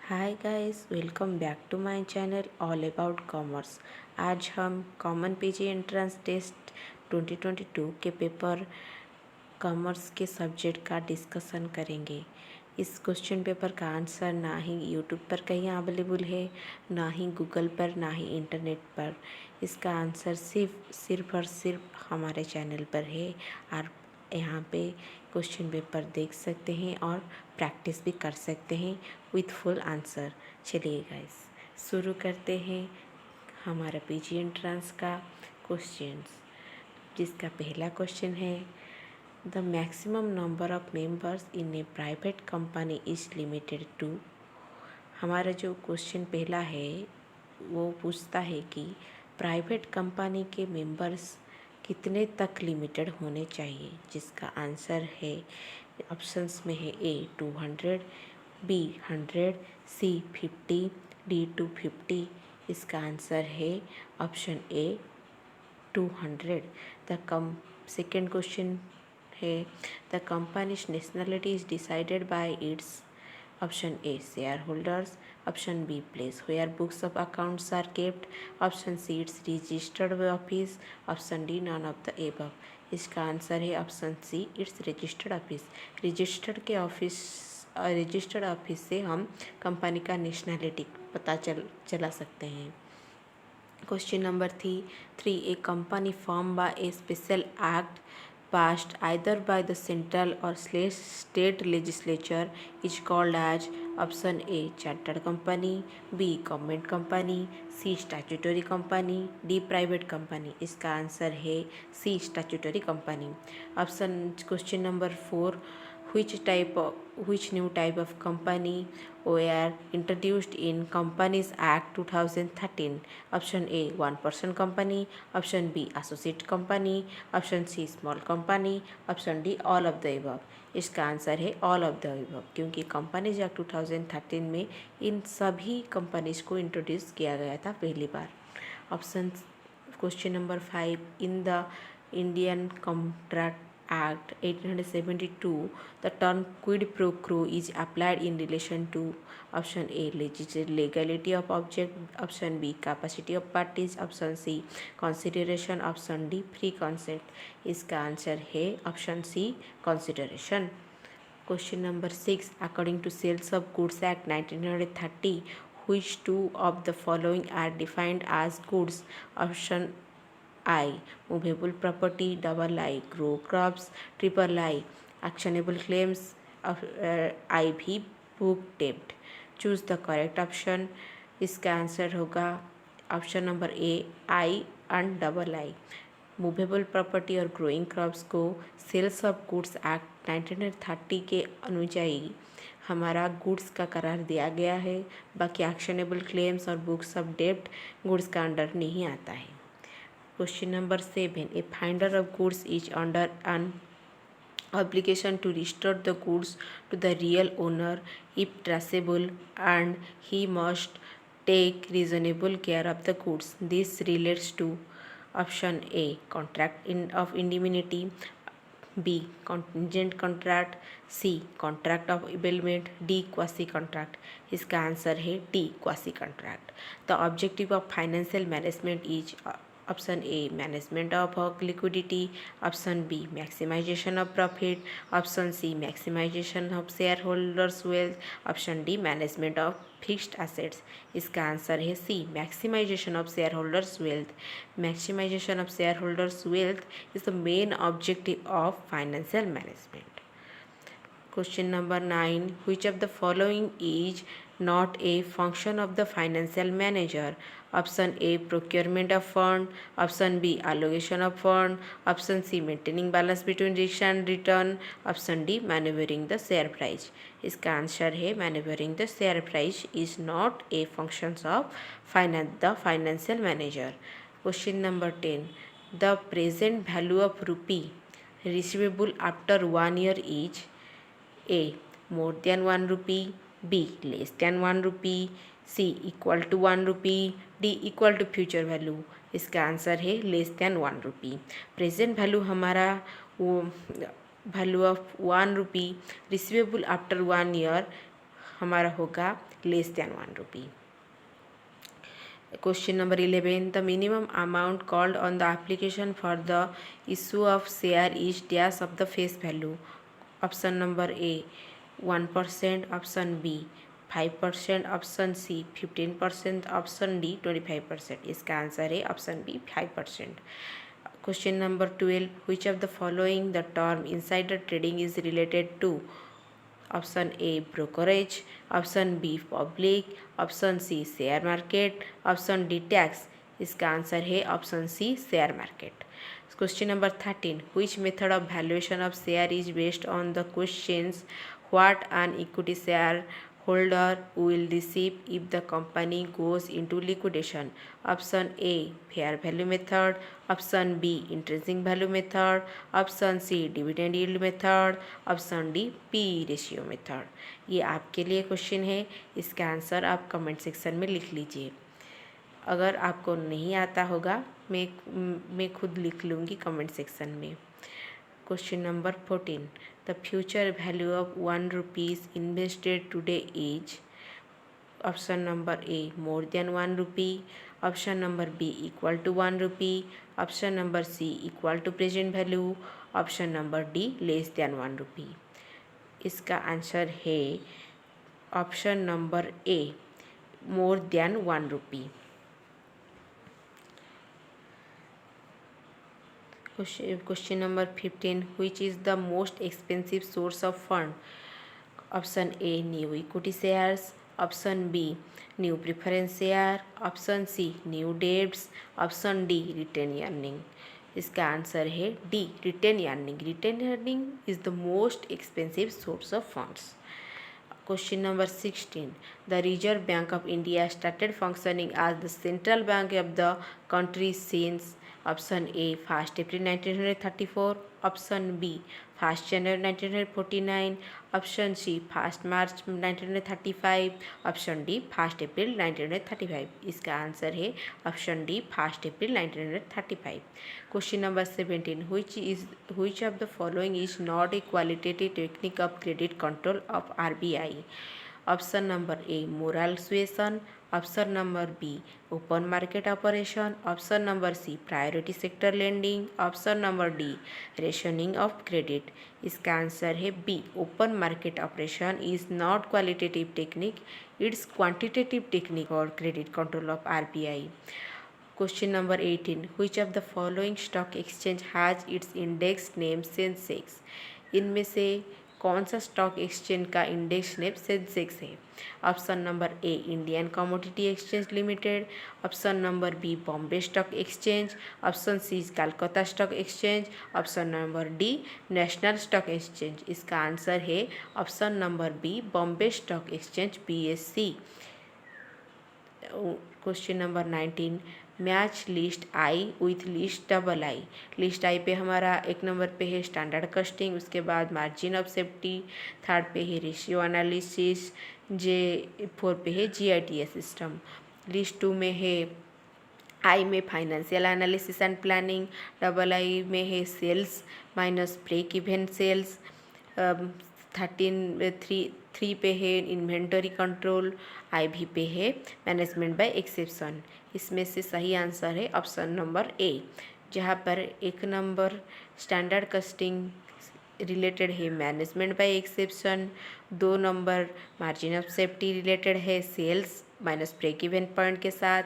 Hi guys, welcome back to my channel all about commerce. आज हम common PG entrance test 2022 के paper commerce के subject का discussion करेंगे। इस क्वेश्चन पेपर का आंसर ना ही यूट्यूब पर कहीं अवेलेबल है, ना ही गूगल पर, ना ही इंटरनेट पर। इसका आंसर सिर्फ और सिर्फ हमारे चैनल पर है। और यहाँ पे क्वेश्चन पेपर देख सकते हैं और प्रैक्टिस भी कर सकते हैं विथ फुल आंसर। चलिए गाइस, शुरू करते हैं हमारा पीजी एंट्रेंस का क्वेश्चंस, जिसका पहला क्वेश्चन है the maximum number of members in a private company is limited to. हमारा जो क्वेश्चन पहला है वो पूछता है कि प्राइवेट कंपनी के मेंबर्स कितने तक लिमिटेड होने चाहिए, जिसका आंसर है ऑप्शंस में है ए 200, बी 100, सी 50, डी 250। इसका आंसर है ऑप्शन ए 200। सेकेंड क्वेश्चन है the company's nationality is decided by its option A share holders, option B place where books of accounts are kept, option C its registered office, option D none of the above. इसका answer है option C its registered office. Registered office से हम company का nationality पता चला सकते हैं। Question number 3. A company formed by a special act passed either by the central or state legislature is called as option A chartered company, B government company, C statutory company, D private company। इसका answer है C statutory company। Question number 4. Which new type of company were introduced in Companies Act 2013? Option A 1% company, option B associate company, option C small company, option D all of the above। इसका answer है all of the above, क्योंकि companies act 2013 में इन सभी companies को introduce किया गया था पहली बार। Question number 5. In the Indian Contract Act 1872, the term quid pro quo is applied in relation to option A legality of object, option B capacity of parties, option C consideration, option D free consent। इसका answer है option C consideration। Question number 6. According to Sales of Goods Act 1930, which two of the following are defined as goods? Option I movable property, double I grow crops, triple I actionable claims, IV book debt। Choose the correct option। इसका answer होगा option number A I and double I. Movable property और growing crops को sales of goods act 1930 के अनुଯାयी हमारा goods का करार दिया गया है। बाकी एक्शनेबल क्लेम्स और बुक्स ऑफ डेब्ट गुड्स का अंडर नहीं आता है। Question number 7. A finder of goods is under an obligation to restore the goods to the real owner if traceable, and he must take reasonable care of the goods. This relates to option A contract of indemnity, B contingent contract, C contract of availment, D quasi contract। इसका answer है D quasi contract। The objective of financial management is option A management of liquidity, option B maximization of profit, option C maximization of shareholders wealth, option D management of fixed assets। इसका answer है C maximization of shareholders wealth। Maximization of shareholders wealth is the main objective of financial management। Question number 9. Which of the following is not a function of the financial manager? Option A procurement of fund, option B allocation of fund, option C maintaining balance between risk and return, option D maneuvering the share price। इसका answer है maneuvering the share price is not a function of the financial manager। Question number 10. The present value of rupee receivable after 1 year is A more than 1 rupee, B less than 1 rupee, C equal to 1 rupee, D equal to future value। इसका answer है less than 1 रुपी। Present value हमारा वो value of 1 rupee receivable after 1 year हमारा होगा less than 1 rupee. Question number 11. The minimum amount called on the application for the issue of share is dash of the face value. Option number A 1%, option B 5%, option C 15%, option D 25%. इसका answer है option B 5%. Question number 12. Which of the following the term insider trading is related to? Option A brokerage, option B public, option C share market, option D tax. इसका answer है option C share market. Question number 13. Which method of valuation of share is based on the questions what an equity shareholder will receive if the company goes into liquidation? Option A fair value method, option B intrinsic value method, option C dividend yield method, option D P ratio method. ये आपके लिए question है, इसका answer आप comment section में लिख लीजिए। अगर आपको नहीं आता होगा मैं खुद लिख लूँगी कमेंट सेक्शन में। Question number 14. The future value of 1 rupees invested today is? Option number A more than 1 rupee, option number B equal to 1 rupee, option number C equal to present value, option number D less than 1 rupee. इसका answer है option number A more than 1 rupee. Question number 15. Which is the most expensive source of fund? Option A new equity shares, option B new preference share, option C new debts, option D retained earning. इसका answer है D retained earning. Retained earning is the most expensive source of funds. Question number 16. The Reserve Bank of India started functioning as the central bank of the country since? Option A 1st April 1934, option B 1st January 1949, option C 1st March 1935, option D 1st April 1935. इसका answer है option D 1st April 1935. Question number 17. Which of the following is not a qualitative technique of credit control of RBI? Option number A moral suasion, option number B open market operation, option number C priority sector lending, option number D rationing of credit. इसका answer है B open market operation is not qualitative technique, it's quantitative technique or credit control of RBI. Question number 18. Which of the following stock exchange has its index name Sensex? इनमें से कौन सा stock exchange का index name Sensex है? Option number A Indian commodity exchange limited, option number B Bombay stock exchange, option C Calcutta stock exchange, option number D national stock exchange. इसका answer है option number B Bombay stock exchange BSE। Question number 19. Match list I with list double I. List I पे हमारा 1 number पे है standard costing, उसके बाद margin of safety, 3rd पे है रेशियो एनालिसिस, J4 पे है GITS सिस्टम। लिस्ट 2 में है आई में financial analysis and planning, double I में है sales minus break even sales, 3 पे है इन्वेंटरी कंट्रोल, IV पे है मैनेजमेंट बाय एक्सेप्शन। इसमें से सही आंसर है ऑप्शन नंबर ए, जहाँ पर 1 नंबर स्टैंडर्ड कॉस्टिंग रिलेटेड है मैनेजमेंट बाय एक्सेप्शन, 2 नंबर मार्जिन ऑफ सेफ्टी रिलेटेड है sales minus break even point के साथ,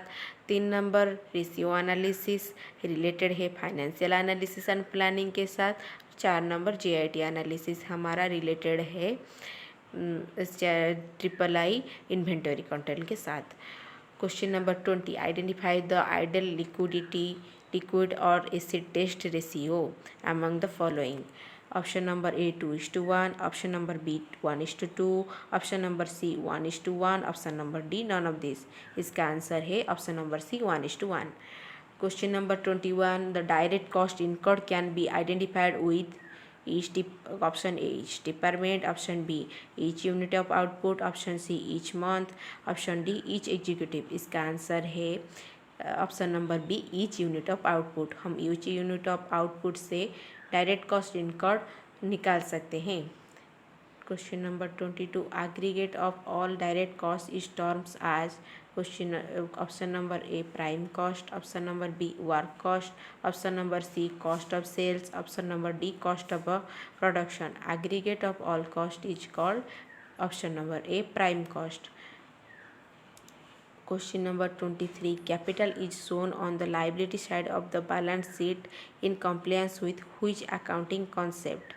3 नंबर रेशियो एनालिसिस रिलेटेड है फाइनेंशियल एनालिसिस एंड प्लानिंग के साथ, 4 नंबर GIT एनालिसिस हमारा रिलेटेड है III इन्वेंटरी कंट्रोल के साथ। Question number 20. Identify the ideal liquid और acid test ratio among the following. Option number A 2:1, option number B 1:2, option number C 1:1, option number D none of this. इसका answer है option number C 1:1। Question number 21. The direct cost incurred can be identified with option A each department, option B each unit of output, option C each month, option D each executive. इसका answer है option number B each unit of output. हम each unit of output से direct cost incurred निकाल सकते हैं। Question number 22. Aggregate of all direct costs is terms as option number A prime cost, option number B work cost, option number C cost of sales, option number D cost of production. Aggregate of all cost is called option number A prime cost. Question number 23. Capital is shown on the liability side of the balance sheet in compliance with which accounting concept?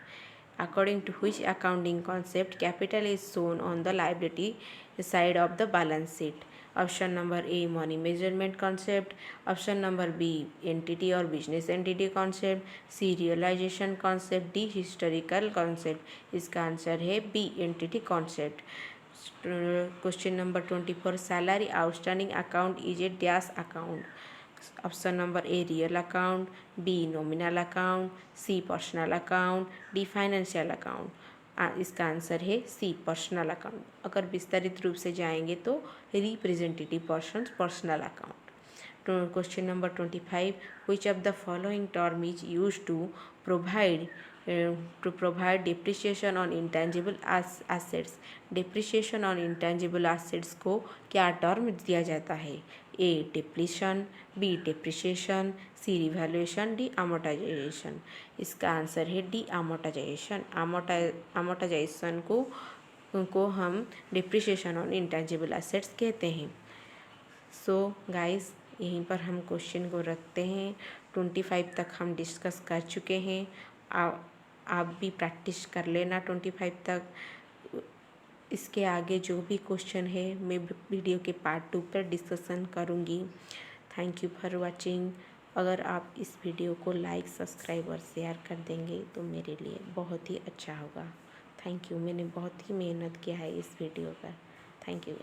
According to which accounting concept capital is shown on the liability side of the balance sheet? Option number A money measurement concept, option number B entity or business entity concept, C realization concept, D historical concept. इसका answer है B entity concept. Question number 24. Salary outstanding account is a dash account. Option number A real account, B nominal account, C personal account, D financial account. इसका answer है सी personal account. अगर विस्तारित रूप से जाएंगे तो representative person personal account. Question number 25. Which of the following term is used to provide depreciation on intangible assets? Depreciation on intangible assets को क्या टर्म दिया जाता है? A depletion, B depreciation, C revaluation, D amortization. इसका answer है D amortization. amortization को हम depreciation on intangible assets कहते हैं. सो गाइस यहीं पर हम क्वेश्चन को रखते हैं. 25 तक हम डिस्कस कर चुके हैं. आप भी प्रैक्टिस कर लेना 25 तक. इसके आगे जो भी क्वेश्चन है मैं वीडियो के पार्ट 2 पर डिस्कशन करूँगी. Thank you for watching. अगर आप इस वीडियो को लाइक सब्सक्राइब और शेयर कर देंगे तो मेरे लिए बहुत ही अच्छा होगा. Thank you. मैंने बहुत ही मेहनत किया है इस वीडियो पर. Thank you.